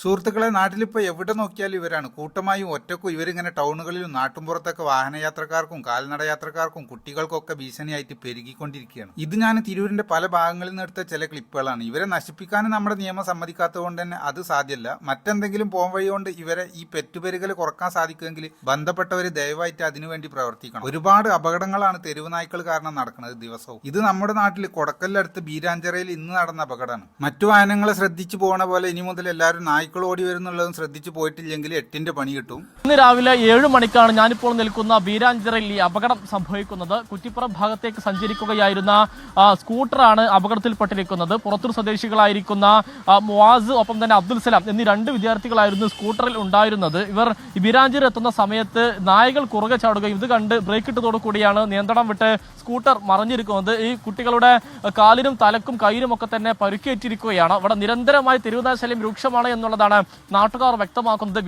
സുഹൃത്തുക്കളെ, നാട്ടിലിപ്പോൾ എവിടെ നോക്കിയാലും ഇവരാണ്. കൂട്ടമായും ഒറ്റക്കും ഇവരിങ്ങനെ ടൗണുകളിലും നാട്ടുമ്പുറത്തൊക്കെ വാഹനയാത്രക്കാർക്കും കാൽനട യാത്രക്കാർക്കും കുട്ടികൾക്കൊക്കെ ഭീഷണിയായിട്ട് പെരുകിക്കൊണ്ടിരിക്കുകയാണ്. ഇത് ഞാൻ തിരൂരിന്റെ പല ഭാഗങ്ങളിൽ നിന്ന് എടുത്ത ചില ക്ലിപ്പുകളാണ്. ഇവരെ നശിപ്പിക്കാനും നമ്മുടെ നിയമം സമ്മതിക്കാത്തത് കൊണ്ട് തന്നെ അത് സാധ്യമല്ല. മറ്റെന്തെങ്കിലും പോം വഴി കൊണ്ട് ഇവരെ ഈ പെറ്റുപെരുകൽ കുറക്കാൻ സാധിക്കുമെങ്കിൽ ബന്ധപ്പെട്ടവർ ദയവായിട്ട് അതിനുവേണ്ടി പ്രവർത്തിക്കണം. ഒരുപാട് അപകടങ്ങളാണ് തെരുവ് നായ്ക്കൾ കാരണം നടക്കുന്നത് ദിവസവും. ഇത് നമ്മുടെ നാട്ടിൽ കൊടക്കലിനടുത്ത് ബീരാഞ്ചിറയിൽ ഇന്ന് നടന്ന അപകടമാണ്. മറ്റു വാഹനങ്ങളെ ശ്രദ്ധിച്ചു പോകണ പോലെ ഇനി മുതൽ എല്ലാവരും നായ്ക്കൾ ഓടി വരുന്നുള്ളതും ശ്രദ്ധിച്ചു പോയിട്ടില്ലെങ്കിൽ 8ന്റെ പണി കിട്ടും. ഇന്ന് രാവിലെ 7 മണിക്കാണ് ഞാനിപ്പോൾ നിൽക്കുന്ന ബീരാഞ്ചിറയിൽ ഈ അപകടം സംഭവിക്കുന്നത്. കുറ്റിപ്പുറം ഭാഗത്തേക്ക് സഞ്ചരിക്കുകയായിരുന്ന സ്കൂട്ടറാണ് അപകടത്തിൽപ്പെട്ടിരിക്കുന്നത്. പുറത്തൂർ സ്വദേശികളായിരിക്കുന്ന മുവാസ് ഒപ്പം തന്നെ അബ്ദുൽ സലാം എന്നീ 2 വിദ്യാർത്ഥികളായിരുന്നു സ്കൂട്ടറിൽ ഉണ്ടായിരുന്നത്. ഇവർ ബീരാഞ്ചിറ എത്തുന്ന സമയത്ത് നായകൾ കുറുകെ ചാടുകയും ഇത് കണ്ട് ബ്രേക്ക് ഇട്ടതോടുകൂടിയാണ് നിയന്ത്രണം വിട്ട് സ്കൂട്ടർ മറിഞ്ഞിരിക്കുന്നത്. ഈ കുട്ടികളുടെ കാലിനും തലക്കും കയ്യിലും ഒക്കെ തന്നെ പരുക്കേറ്റിരിക്കുകയാണ്. അവിടെ നിരന്തരമായി തെരുവുനാശല്യം രൂക്ഷമാണ് എന്നുള്ളതാണ് നാട്ടുകാർ വ്യക്തമാക്കുന്നത്.